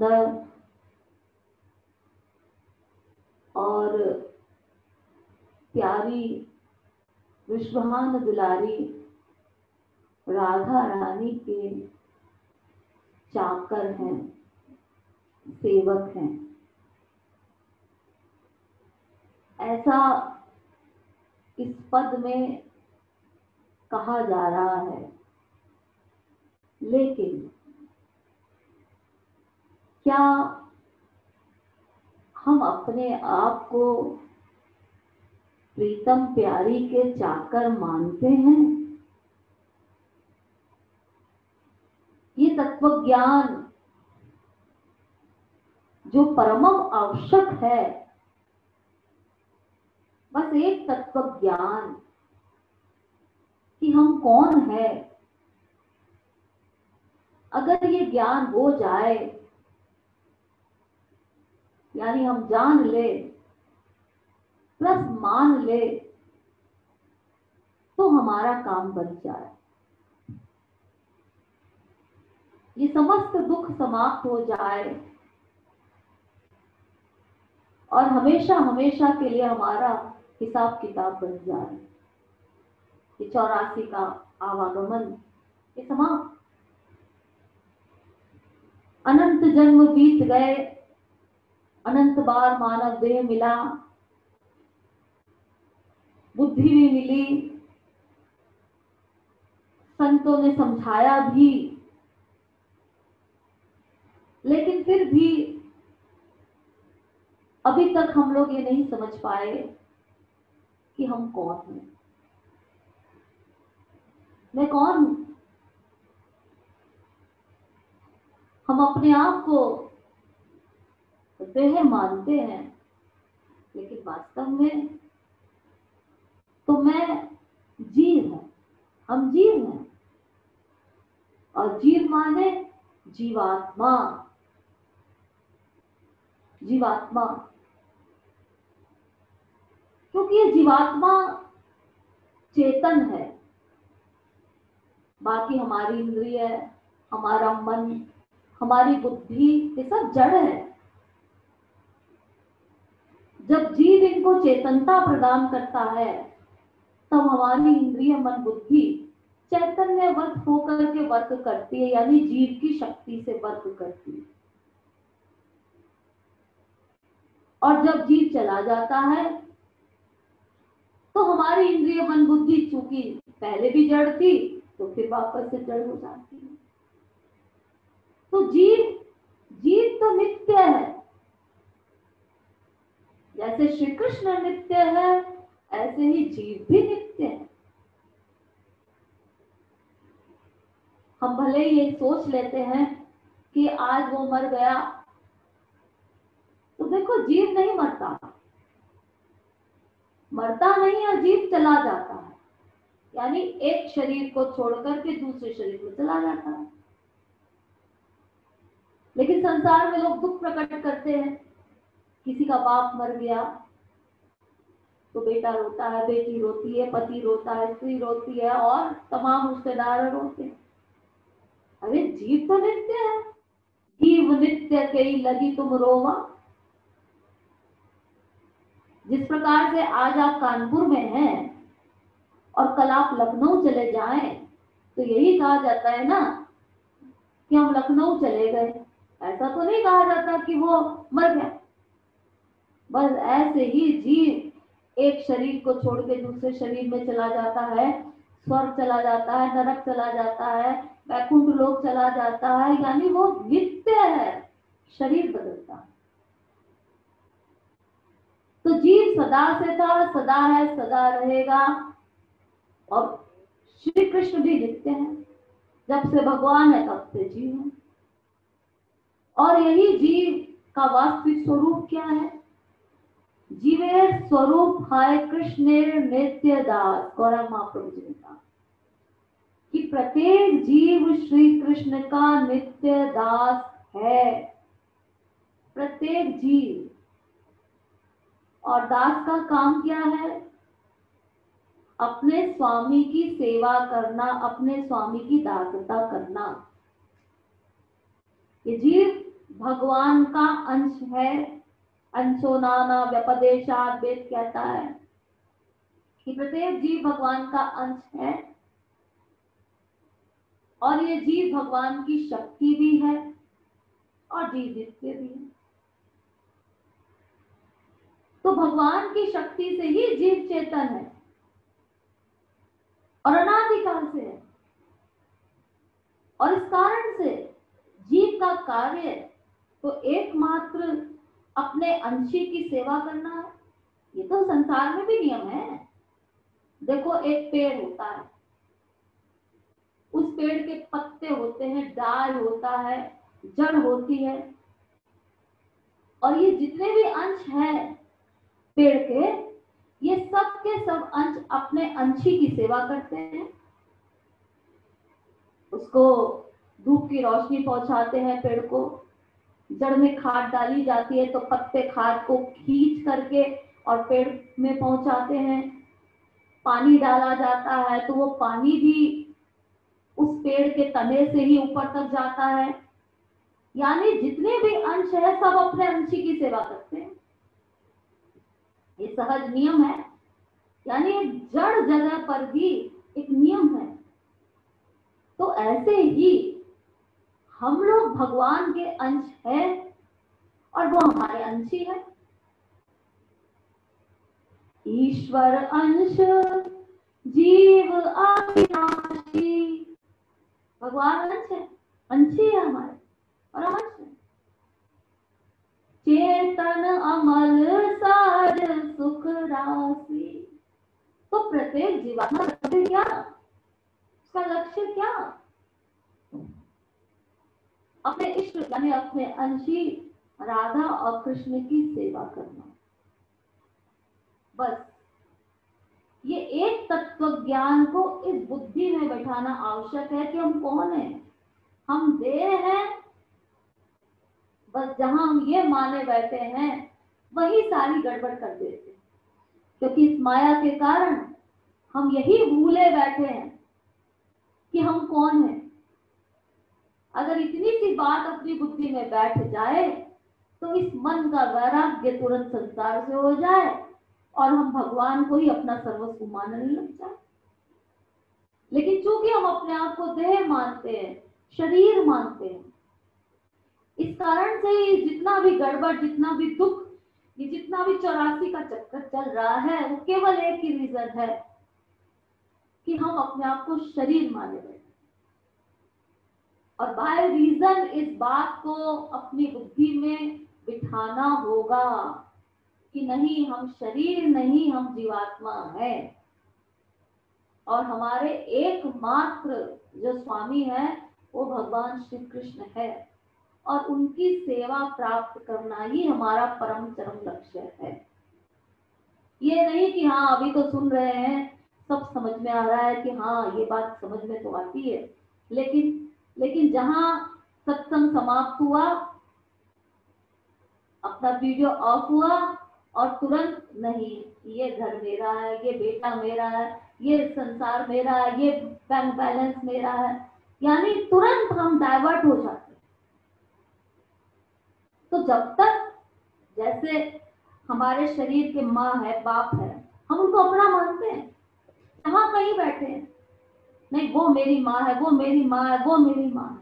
सुंदर और प्यारी विश्वान दुलारी राधा रानी के चाकर हैं, सेवक हैं, ऐसा इस पद में कहा जा रहा है। लेकिन क्या हम अपने आप को प्रीतम प्यारी के चाकर मानते हैं? ये तत्व ज्ञान जो परमम आवश्यक है, बस एक तत्व ज्ञान कि हम कौन है, अगर ये ज्ञान हो जाए, यानी हम जान ले प्लस मान ले, तो हमारा काम बन जाए। ये समस्त दुख समाप्त हो जाए और हमेशा हमेशा के लिए हमारा हिसाब किताब बन जाए। ये 84 का आवागमन ये समाप्त। अनंत जन्म बीत गए, अनंत बार मानव देह मिला, बुद्धि भी मिली, संतों ने समझाया भी, लेकिन फिर भी अभी तक हम लोग ये नहीं समझ पाए कि हम कौन हैं। मैं कौन हूं? हम अपने आप को देह मानते हैं, लेकिन वास्तव में तो मैं जीव हूं, हम जीव हैं। और जीव माने जीवात्मा, जीवात्मा, क्योंकि ये जीवात्मा चेतन है। बाकी हमारी इंद्रिय, हमारा मन, हमारी बुद्धि ये सब जड़ है। जब जीव इनको चेतनता प्रदान करता है, तब हमारी इंद्रिय, मन, बुद्धि चैतन्यवत होकर के वर्क करती है, यानी जीव की शक्ति से वर्क करती है। और जब जीव चला जाता है, तो हमारी इंद्रिय, मन, बुद्धि चूंकि पहले भी जड़ थी, तो फिर वापस से जड़ हो जाती है। तो जीव तो नित्य है। जैसे श्री कृष्ण नित्य है, ऐसे ही जीव भी नित्य है। हम भले ये सोच लेते हैं कि आज वो मर गया, तो देखो जीव नहीं मरता, मरता नहीं है, जीव चला जाता है, यानी एक शरीर को छोड़कर के दूसरे शरीर में चला जाता है। लेकिन संसार में लोग दुख प्रकट करते हैं। किसी का बाप मर गया तो बेटा रोता है, बेटी रोती है, पति रोता है, स्त्री रोती है और तमाम रिश्तेदार रोते हैं। अरे जीव तो नित्य है। जीव नित्य कई लगी तुम रोवा। जिस प्रकार से आज आप कानपुर में हैं और कल आप लखनऊ चले जाएं, तो यही कहा जाता है ना कि हम लखनऊ चले गए। ऐसा तो नहीं कहा जाता कि वो मर गया। बस ऐसे ही जीव एक शरीर को छोड़ के दूसरे शरीर में चला जाता है, स्वर्ग चला जाता है, नरक चला जाता है, वैकुंठ लोक चला जाता है, यानी वो नित्य है, शरीर बदलता है। तो जीव सदा से था, सदा है, सदा रहेगा। और श्री कृष्ण भी नित्य है। जब से भगवान है तब से जीव है। और यही जीव का वास्तविक स्वरूप क्या है? जीवेर स्वरूप है कृष्णेर नित्य दास। गौरव महाप्रभु जी ने कहा कि प्रत्येक जीव श्री कृष्ण का नित्य दास है, प्रत्येक जीव। और दास का काम क्या है? अपने स्वामी की सेवा करना, अपने स्वामी की दासता करना। ये जीव भगवान का अंश है। अंशो नाना व्यपदेशात्, वेद कहता है कि प्रत्येक जीव भगवान का अंश है और ये जीव भगवान की शक्ति भी है और जीव नित्य भी है। तो भगवान की शक्ति से ही जीव चेतन है और अनादिकाल से है, और इस कारण से जीव का कार्य तो एकमात्र अपने अंशी की सेवा करना है। ये तो संसार में भी नियम है। देखो, एक पेड़ होता है, उस पेड़ के पत्ते होते हैं, डाल होता है, जड़ होती है, और ये जितने भी अंश हैं पेड़ के, ये सब के सब अंश अपने अंशी की सेवा करते हैं। उसको धूप की रोशनी पहुंचाते हैं पेड़ को, जड़ में खाद डाली जाती है तो पत्ते खाद को खींच करके और पेड़ में पहुंचाते हैं। पानी डाला जाता है तो वो पानी भी उस पेड़ के तने से ही ऊपर तक जाता है। यानी जितने भी अंश है सब अपने अंशी की सेवा करते हैं। ये सहज नियम है। यानी जड़ जगह पर भी एक नियम है। तो ऐसे ही हम लोग भगवान के अंश है और वो हमारे अंश ही है। ईश्वर अंश जीव अविनाशी, भगवान अंश है, अंशी है हमारे और हम अंश है। चेतन अमल सार सुख राशि, तो प्रत्येक जीवात्मा का क्या, उसका लक्ष्य क्या? अपने इष्ट यानी अपने अंशी राधा और कृष्ण की सेवा करना। बस ये एक तत्व ज्ञान को इस बुद्धि में बैठाना आवश्यक है कि हम कौन हैं। हम देह हैं। बस जहां हम ये माने बैठे हैं वही सारी गड़बड़ कर देते हैं, क्योंकि इस माया के कारण हम यही भूले बैठे हैं कि हम कौन हैं। अगर इतनी सी बात अपनी बुद्धि में बैठ जाए तो इस मन का वैराग्य तुरंत संसार से हो जाए और हम भगवान को ही अपना सर्वस्व मानने लग जाए। लेकिन चूंकि हम अपने आप को देह मानते हैं, शरीर मानते हैं, इस कारण से ही जितना भी गड़बड़, जितना भी दुख, ये जितना भी 84 का चक्कर चल रहा है, वो केवल एक ही रीजन है कि हम अपने आप को शरीर माने बैठे। और बाय रीजन इस बात को अपनी बुद्धि में बिठाना होगा कि नहीं, हम शरीर नहीं, हम जीवात्मा है और हमारे एकमात्र जो स्वामी है वो भगवान श्री कृष्ण है और उनकी सेवा प्राप्त करना ही हमारा परम चरम लक्ष्य है। ये नहीं कि हाँ अभी तो सुन रहे हैं, सब समझ में आ रहा है कि हाँ ये बात समझ में तो आती है, लेकिन जहां सत्संग समाप्त हुआ, अपना वीडियो ऑफ हुआ और तुरंत नहीं, ये घर मेरा है, ये बेटा मेरा है, ये संसार मेरा है, ये बैंक बैलेंस मेरा है, यानी तुरंत हम डाइवर्ट हो जाते हैं। तो जब तक जैसे हमारे शरीर के माँ है, बाप है, हम उनको अपना मानते हैं, जहां कहीं बैठे हैं, नहीं वो मेरी माँ है, वो मेरी माँ है, वो मेरी माँ है।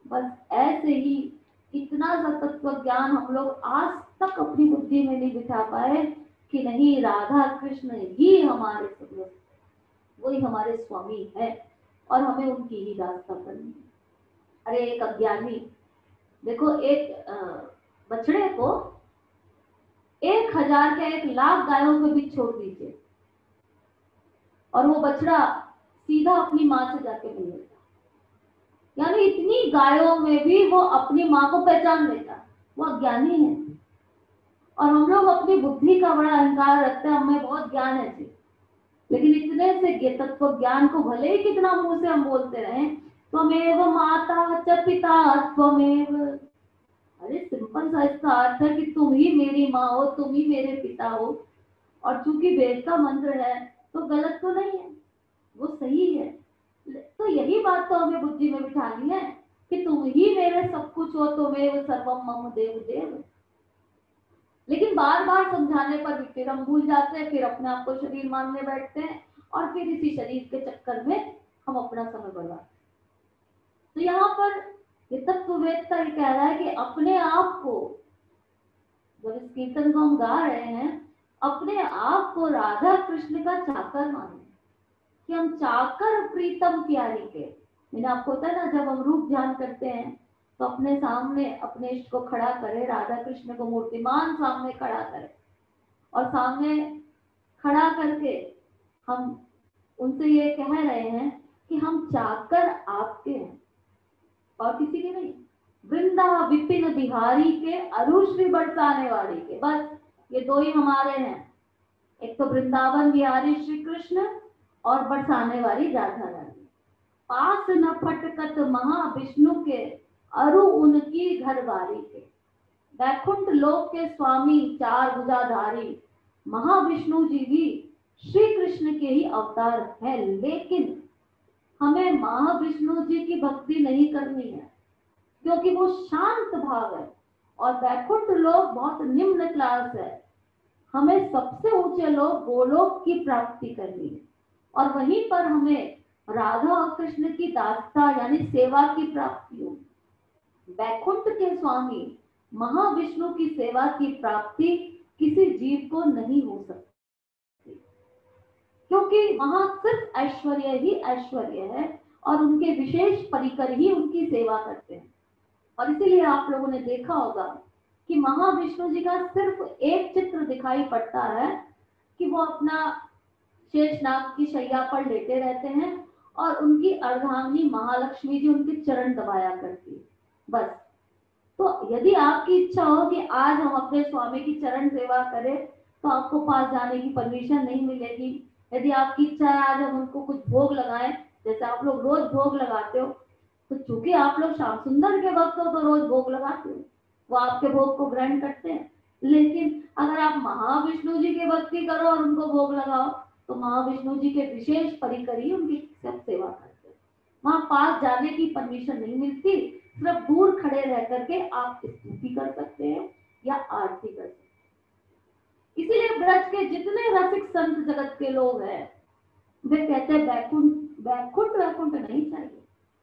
बस ऐसे ही इतना सा तत्व ज्ञान हम लोग आज तक अपनी बुद्धि में नहीं बिठा पाए कि नहीं, राधा कृष्ण ही हमारे सर्वस्व, वही हमारे स्वामी है और हमें उनकी ही रास्ता करनी है। अरे एक अज्ञानी, देखो, एक बछड़े को 1000 के 1,00,000 गायों के बीच छोड़ दीजिए और वो बछड़ा सीधा अपनी माँ से जाके मिलेगा। यानी इतनी गायों में भी वो अपनी माँ को पहचान लेता, वो अज्ञानी है। और हम लोग अपनी बुद्धि का बड़ा अहंकार रखते हैं, हमें बहुत ज्ञान है जी, लेकिन इतने से तत्व ज्ञान को भले ही कितना मुंह से हम बोलते रहे, त्वमेव माता च पिता त्वमेव। अरे सिंपल सा इसका अर्थ है कि तुम ही मेरी माँ हो, तुम ही मेरे पिता हो। और चूंकि वेद का मंत्र है तो गलत तो नहीं है, वो सही है। तो यही बात तो हमें बुद्धि में बिठानी है कि तुम ही मेरे सब कुछ हो, तुम्हें सर्वम मम देव देव। लेकिन बार बार समझाने पर भी फिर हम भूल जाते हैं, फिर अपने आप को शरीर मानने बैठते हैं और फिर इसी शरीर के चक्कर में हम अपना समय बर्बाद। तो यहाँ पर ये तत्ववेदता ये कह रहा है कि अपने आप को, जब इस कीर्तन को हम गा रहे हैं, अपने आप को राधा कृष्ण का चाकर माने, कि हम चाकर प्रीतम प्यारी के। मैंने आपको होता है ना, जब हम रूप ध्यान करते हैं तो अपने सामने अपने इष्ट को खड़ा करें, राधा कृष्ण को मूर्तिमान सामने खड़ा करें और सामने खड़ा करके हम उनसे ये कह रहे हैं कि हम चाकर आपके हैं और किसी के नहीं। वृंदा विपिन बिहारी के, अरुश्री बरसाने वाली के, बस ये दो ही हमारे हैं। एक तो वृंदावन बिहारी श्री कृष्ण और बरसाने वाली राधा रानी। पास न फटकत महाविष्णु के, अरु उनकी घरवारी के। वैकुंठ लोक के स्वामी चार भुजाधारी महाविष्णु जी भी श्री कृष्ण के ही अवतार है। लेकिन हमें महाविष्णु जी की भक्ति नहीं करनी है, क्योंकि वो शांत भाव है और वैकुंठ लोक बहुत निम्न क्लास है। हमें सबसे ऊंचे लोक गोलोक की प्राप्ति करनी है और वहीं पर हमें राधा और कृष्ण की दासता यानी सेवा की प्राप्ति होगी। वैकुंठ के स्वामी महाविष्णु की सेवा की प्राप्ति किसी जीव को नहीं हो सकती, क्योंकि वहां सिर्फ ऐश्वर्य ही ऐश्वर्य है और उनके विशेष परिकर ही उनकी सेवा करते हैं। और इसीलिए आप लोगों ने देखा होगा कि महाविष्णु जी का सिर्फ एक चित्र दिखाई पड़ता है कि वो अपना शेषनाग की शैया पर लेटे रहते हैं और उनकी अर्धांगिनी महालक्ष्मी जी उनके चरण दबाया करती है, बस। तो यदि आपकी इच्छा हो कि आज हम अपने स्वामी की चरण सेवा करें तो आपको पास जाने की परमिशन नहीं मिलेगी। यदि आपकी इच्छा है आज हम उनको कुछ भोग लगाएं, जैसे आप लोग रोज भोग लगाते हो, तो चूंकि आप लोग श्याम सुंदर के भक्त हो तो रोज भोग लगाते हो, वो आपके भोग को ग्रहण करते हैं। लेकिन अगर आप महाविष्णु जी की भक्ति करो और उनको भोग लगाओ तो महाविष्णु जी के विशेष परिकर ही उनकी सब सेवा करते हैं। वहां पास जाने की परमिशन नहीं मिलती, सिर्फ दूर खड़े रह करके आप स्तुति कर सकते हैं या आरती कर सकते हैं। इसीलिए ब्रज के जितने रसिक संत जगत के लोग हैं वे कहते हैं वैकुंठ वैकुंठ वैकुंठ नहीं चाहिए।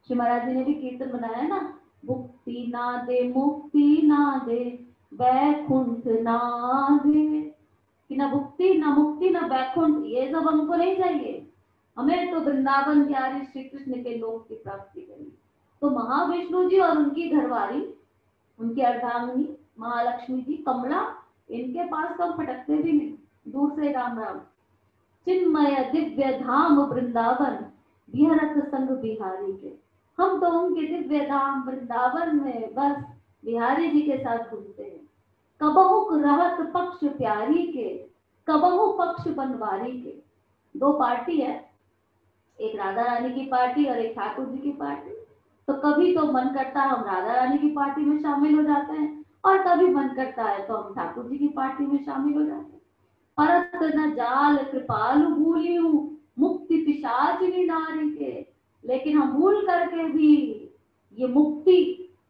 श्री महाराज जी ने भी कीर्तन बनाया ना, मुक्ति ना दे मुक्ति ना दे वैकुंठ ना दे, कि ना मुक्ति ना वैकुंठ, ये सब हमको नहीं चाहिए। हमें तो वृंदावन बिहारी श्री कृष्ण के लोक की प्राप्ति करनी। तो महाविष्णु जी और उनकी घरवाली, उनकी अर्धांगिनी महालक्ष्मी जी कमला, इनके पास तो हम फटकते भी नहीं, दूर से राम राम। चिन्मय दिव्य धाम वृंदावन विहरत संग बिहारी के, हम तो उनके दिव्य धाम वृंदावन में बस बिहारी जी के साथ घूमते हैं। कबहुक रहत पक्ष प्यारी के, कबहु पक्ष बनवारी के। दो पार्टी है, एक राधा रानी की पार्टी और एक ठाकुर जी की पार्टी। तो कभी तो मन करता है हम राधा रानी की पार्टी में शामिल हो जाते हैं और कभी मन करता है तो हम ठाकुर जी की पार्टी में शामिल हो जाते हैं। परत न जाल कृपालु भूलियू मुक्ति पिशाचिनी नारी के, लेकिन हम भूल करके भी ये मुक्ति,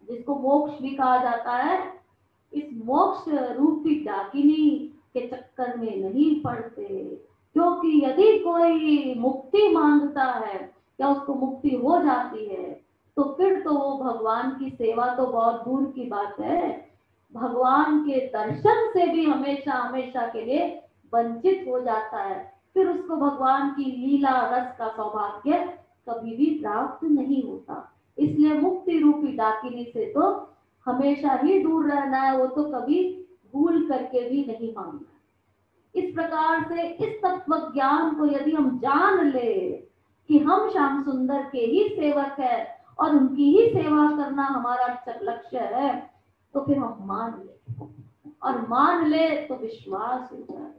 जिसको मोक्ष भी कहा जाता है, इस मोक्ष रूपी डाकिनी के चक्कर में नहीं पड़ते। क्योंकि यदि कोई मुक्ति मांगता है या उसको मुक्ति हो जाती है तो फिर तो वो भगवान की सेवा तो बहुत दूर की बात है, भगवान के दर्शन से भी हमेशा हमेशा के लिए वंचित हो जाता है। फिर उसको भगवान की लीला रस का सौभाग्य कभी भी प्राप्त नहीं होता। इसलिए मुक्ति रूपी डाकिनी से तो हमेशा ही दूर रहना है, वो तो कभी भूल करके भी नहीं मांगना। इस प्रकार से इस तत्व ज्ञान को यदि हम जान ले कि हम श्याम सुंदर के ही सेवक है और उनकी ही सेवा करना हमारा लक्ष्य है, तो फिर हम मान ले, और मान ले तो विश्वास हो जाए,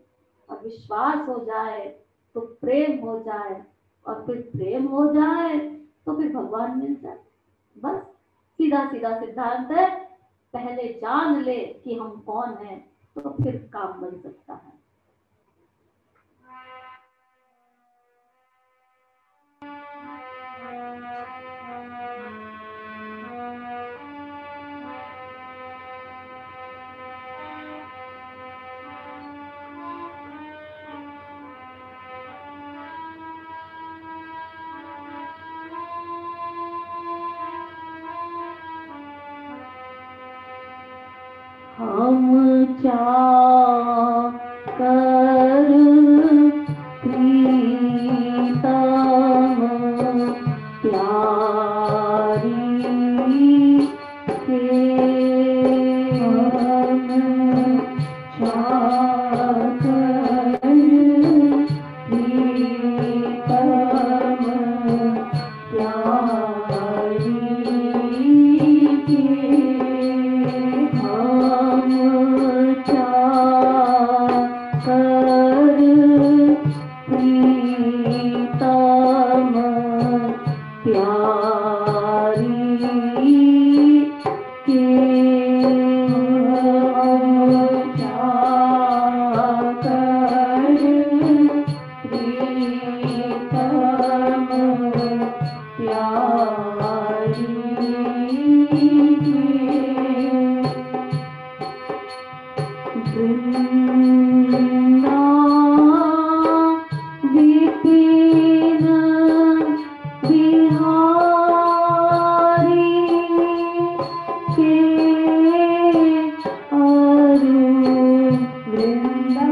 और विश्वास हो जाए तो प्रेम हो जाए, और फिर प्रेम हो जाए तो फिर भगवान मिल जाए। बस सीधा सीधा सिद्धांत है, पहले जान ले कि हम कौन हैं तो फिर काम बन सकता है। हम चाकर प्रीतम प्यारी के हम चाकर प्रीतम प्यारी के हम चाकर प्रीतम प्यारी के हम चाकर प्रीतम प्यारी के वृंदा विपिन बिहारी के अरु वृंदा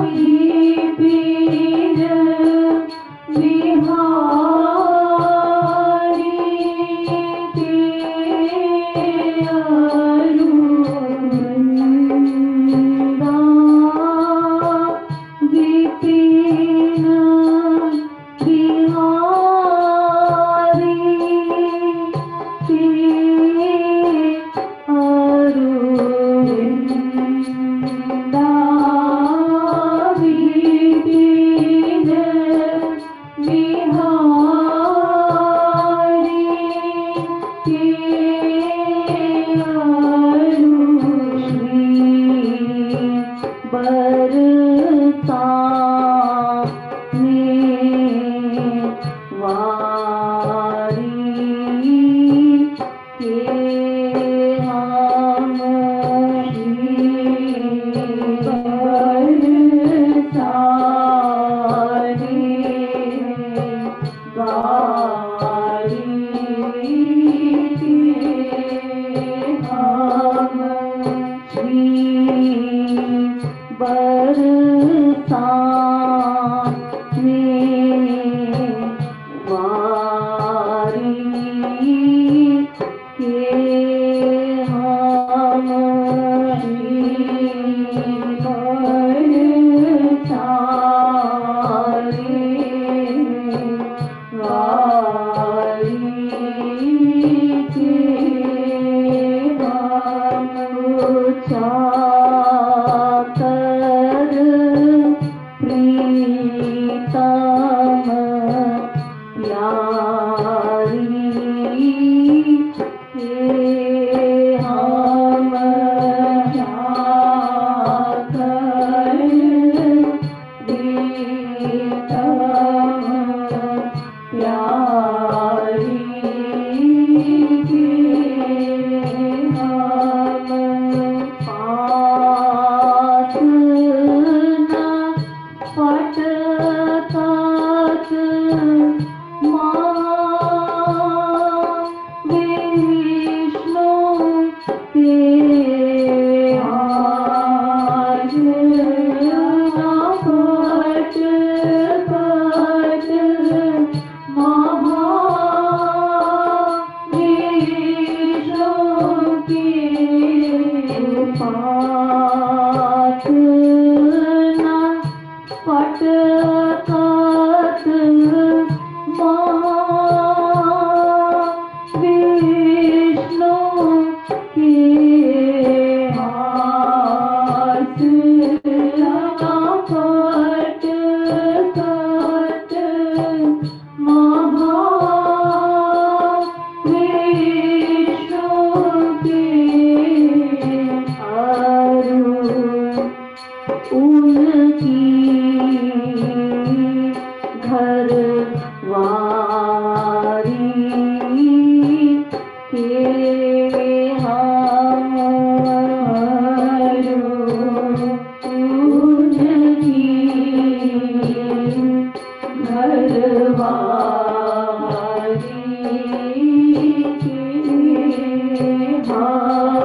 विपिन बिहारी के अरु वृंदा विपिन बिहारी के अरु वृंदा विपिन बिहारी के अरु बरसा में वारी के हम बरसा वारी के हम बरसा में वारी के हम बरसा वारी के हम चाकर प्रीतम प्यारी के हम चाकर प्रीतम प्यारी के हम पास न पटकत महाविष्णु के आज न पटकत महाविष्णु के पास न पटकत महाविष्णु के हाथ न पटकत महाविष्णु के अरु उनकी घर वारी के हम उनकी घर वारी के हम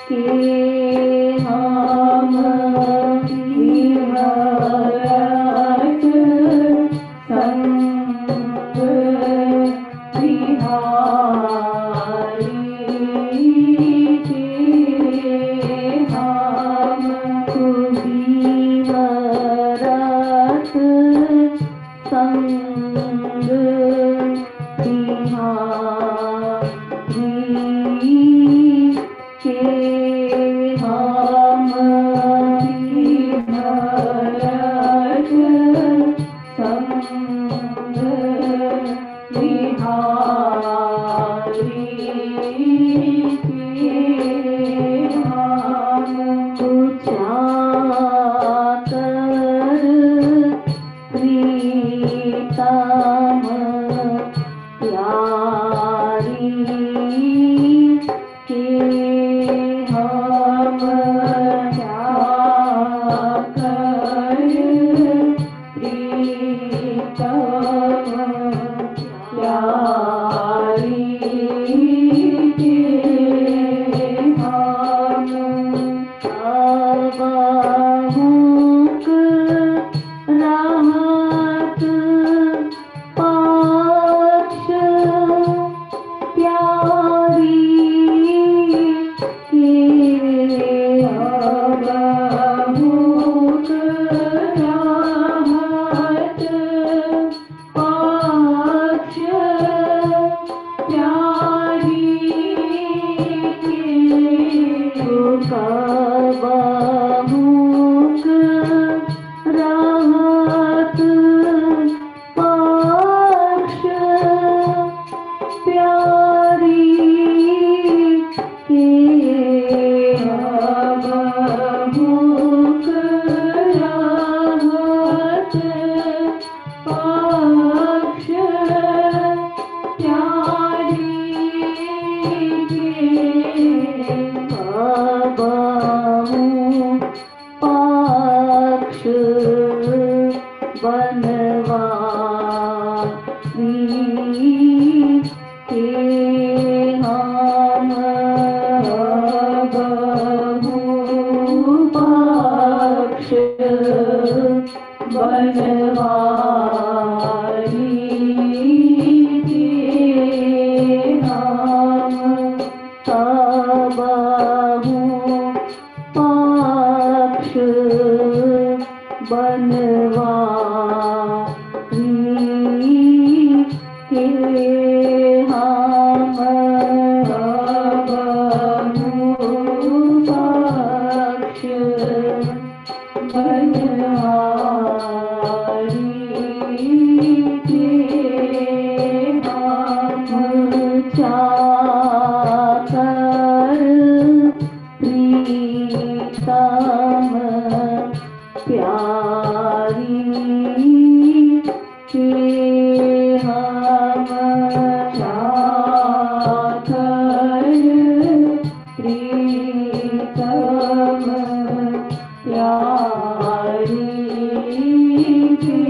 के हम विहरत संग बिहारी के हम विहरत संग बिहारी के हम विहरत संग बिहारी के हम चाकर प्रीतम प्यारी के हम चाकर प्रीतम प्यारी के हम अबहुक रहत पक्ष प्यारी के अबहुक रहत पक्ष प्यारी के कबहुक रहत पक्ष प्यारी के अबहुक रहत पक्ष प्यारी के अबहु पक्ष बनवारी के हम अबहु पक्ष बनवारी के हम तबहु पक्ष बनवारी के हम अबहु पक्ष बनवारी के हम चाकर प्रीतम प्यारी के हम चाकर प्रीतम प्यारी के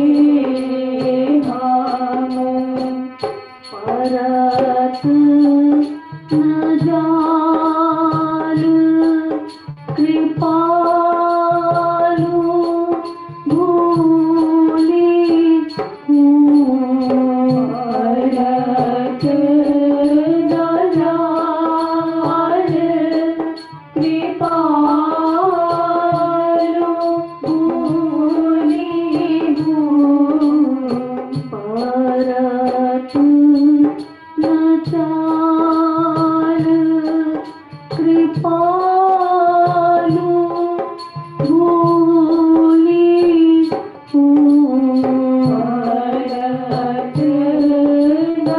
हम परत न जान कृपालु भूली परत न जान कृपालु भूली परत न जान कृपालु भूली परत न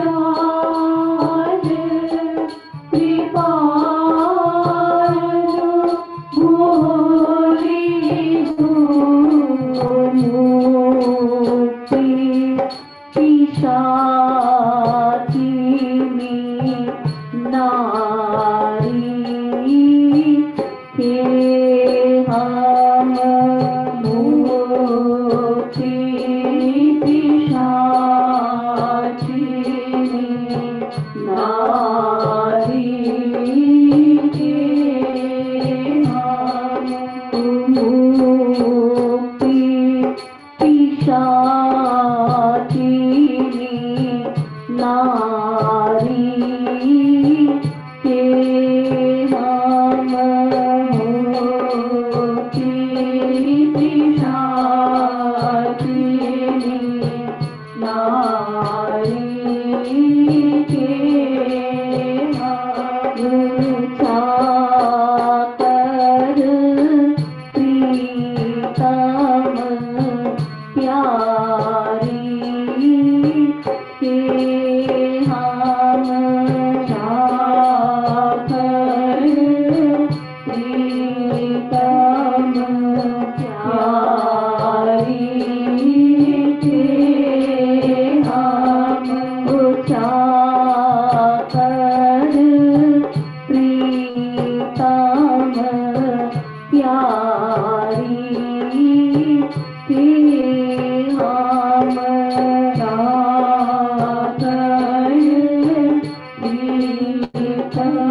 जान कृपालु भूली मुक्ति पिशाचिनी नारी हम होती पिशाचिनी नारी के हम चाकर प्रीतम प्यारी के हम चाकर प्रीतम प्यारी के हम चाकर प्रीतम प्यारी के हम चाकर प्रीतम